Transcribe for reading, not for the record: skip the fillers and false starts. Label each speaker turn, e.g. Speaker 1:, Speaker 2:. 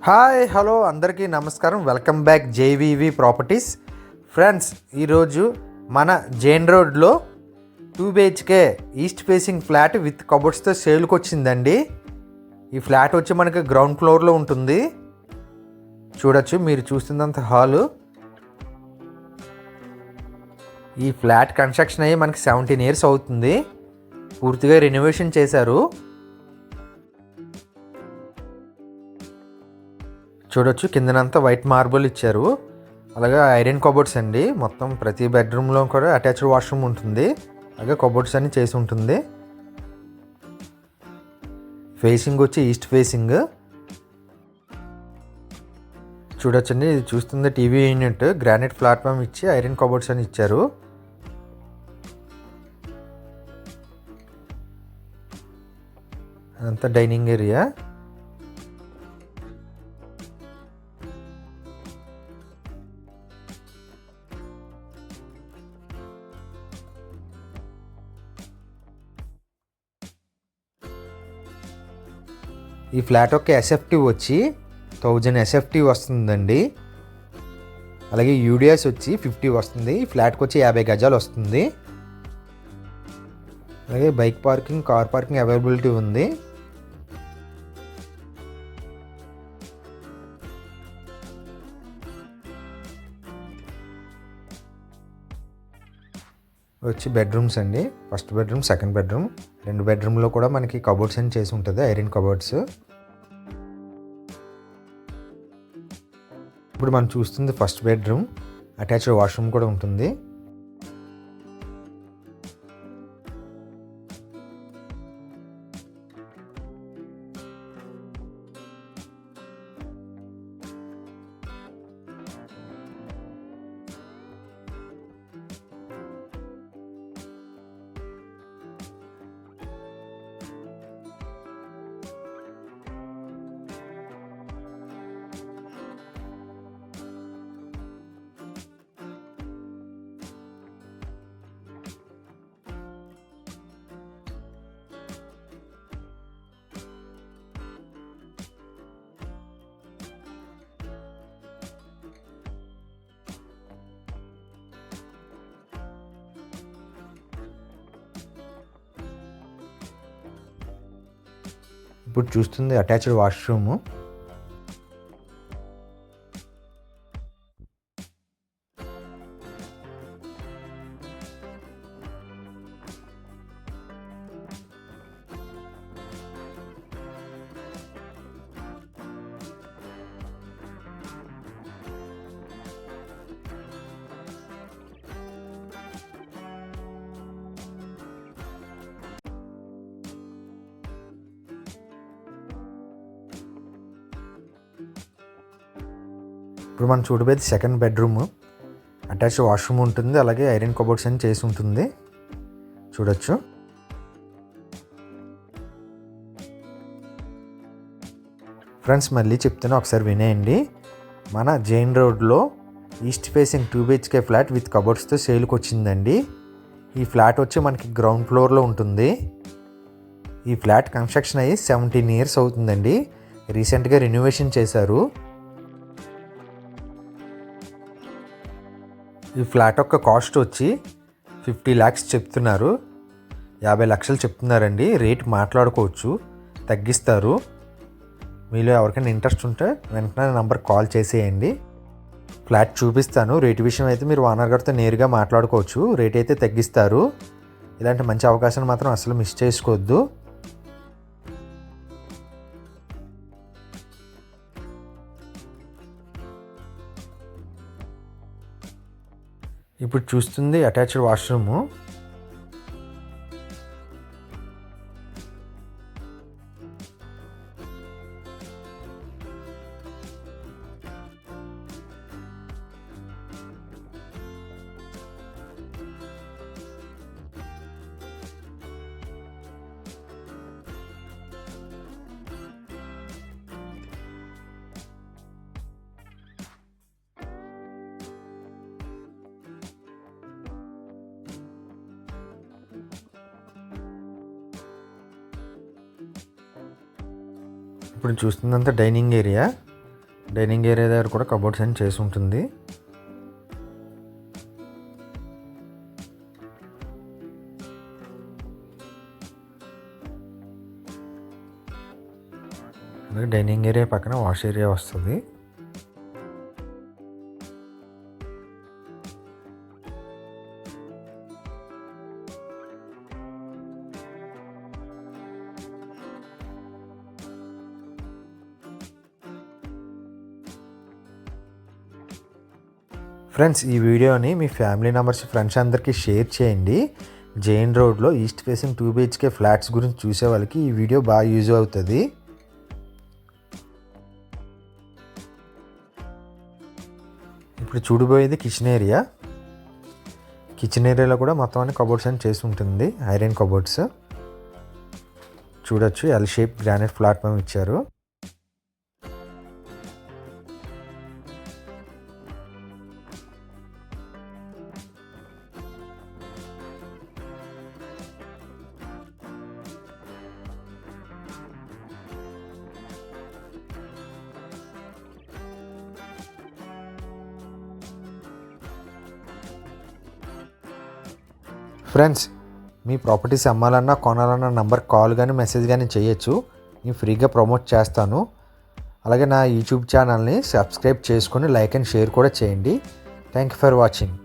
Speaker 1: Hi hello అందరికీ నమస్కారం. Welcome back JVV properties. Friends, ఈరోజు మన జైన్ రోడ్లో 2 BHK east facing flat with కబోర్డ్స్తో సేల్కి వచ్చిందండి. ఈ ఫ్లాట్ వచ్చి మనకి గ్రౌండ్ ఫ్లోర్లో ఉంటుంది. చూడొచ్చు, మీరు చూస్తున్నంత హాలు. ఈ ఫ్లాట్ కన్స్ట్రక్షన్ అయ్యి మనకి 17 years అవుతుంది. పూర్తిగా రెనోవేషన్ చేశారు. చూడొచ్చు, కిందనంతా వైట్ మార్బుల్ ఇచ్చారు. అలాగే ఐరన్ కబోర్డ్స్ అండి. మొత్తం ప్రతి బెడ్రూమ్లో కూడా అటాచ్డ్ వాష్రూమ్ ఉంటుంది. అలాగే కబోర్డ్స్ అన్ని చేసి ఉంటుంది. ఫేసింగ్ వచ్చి ఈస్ట్ ఫేసింగ్. చూడొచ్చండి, ఇది చూస్తుంది టీవీ యూనిట్. గ్రానైట్ ప్లాట్ఫామ్ ఇచ్చి ఐరన్ కబోర్డ్స్ అని ఇచ్చారు. అదంతా డైనింగ్ ఏరియా. ఈ ఫ్లాట్ యొక్క ఎస్ఎఫ్టీ వచ్చి 1000 ఎస్ఎఫ్టీ వస్తుందండి. అలాగే యూడిఎస్ వచ్చి 50 వస్తుంది. ఈ ఫ్లాట్కి వచ్చి 50 గజాలు వస్తుంది. అలాగే bike parking, car parking availability ఉంది. వచ్చి బెడ్రూమ్స్ అండి. First bedroom, second bedroom. 2 బెడ్రూమ్లో కూడా మనకి కబోర్డ్స్ అని చేసి ఉంటుంది, ఐరన్ కబోర్డ్స్. ఇప్పుడు మనం చూస్తుంది ఫస్ట్ బెడ్రూమ్. అటాచ్డ్ వాష్రూమ్ కూడా ఉంటుంది. ఇప్పుడు చూస్తుంది అటాచ్డ్ వాష్రూమ్. ఇప్పుడు మనం చూడబోయేది సెకండ్ బెడ్రూమ్. అటాచ్డ్ వాష్రూమ్ ఉంటుంది. అలాగే ఐరన్ కబోర్డ్స్ అని చేసి ఉంటుంది. చూడొచ్చు. ఫ్రెండ్స్, మళ్ళీ చెప్తున్నా, ఒకసారి వినేయండి. మన జైన్ రోడ్లో east facing 2 BHK flat with కబోర్డ్స్తో సేల్కి వచ్చిందండి. ఈ ఫ్లాట్ వచ్చి మనకి గ్రౌండ్ ఫ్లోర్లో ఉంటుంది. ఈ ఫ్లాట్ కన్స్ట్రక్షన్ అయ్యి 17 years అవుతుందండి. రీసెంట్గా రెనోవేషన్ చేశారు. ఈ ఫ్లాట్ యొక్క కాస్ట్ వచ్చి 50 lakhs చెప్తున్నారు. 50 లక్షలు చెప్తున్నారండి. రేట్ మాట్లాడుకోవచ్చు, తగ్గిస్తారు. మీలో ఎవరికైనా ఇంట్రెస్ట్ ఉంటే వెంటనే నంబర్ కాల్ చేసేయండి. ఫ్లాట్ చూపిస్తాను. రేట్ విషయం అయితే మీరు ఓనర్ గారితో నేరుగా మాట్లాడుకోవచ్చు. రేట్ అయితే తగ్గిస్తారు. ఇలాంటి మంచి అవకాశాన్ని మాత్రం అసలు మిస్ చేసుకోవద్దు. ఇప్పుడు చూస్తుంది అటాచ్డ్ వాష్రూము. ఇప్పుడు చూస్తుందంతా డైనింగ్ ఏరియా. డైనింగ్ ఏరియా దగ్గర కూడా కబోర్డ్స్ అని చేసి ఉంటుంది. అలాగే డైనింగ్ ఏరియా పక్కన వాష్ ఏరియా వస్తుంది. ఫ్రెండ్స్, ఈ వీడియోని మీ ఫ్యామిలీ మెంబర్స్, ఫ్రెండ్స్ అందరికీ షేర్ చేయండి. జైన్ రోడ్లో ఈస్ట్ ఫేసింగ్ 2 BHK ఫ్లాట్స్ గురించి చూసే వాళ్ళకి ఈ వీడియో బాగా యూజ్ అవుతుంది. ఇప్పుడు చూడబోయేది కిచెన్ ఏరియా. కిచెన్ ఏరియాలో కూడా మొత్తం అన్ని కబోర్డ్స్ అని చేసి ఉంటుంది. ఐరన్ కబోర్డ్స్ చూడొచ్చు. ఎల్ షేప్ గ్రానైట్ ప్లాట్ఫామ్ ఇచ్చారు. ఫ్రెండ్స్, మీ ప్రాపర్టీస్ అమ్మాలన్నా కొనాలన్నా నంబర్ కాల్ కానీ మెసేజ్ కానీ చేయొచ్చు. నేను ఫ్రీగా ప్రమోట్ చేస్తాను. అలాగే నా యూట్యూబ్ ఛానల్ని సబ్స్క్రైబ్ చేసుకొని లైక్ అండ్ షేర్ కూడా చేయండి. Thank you for watching.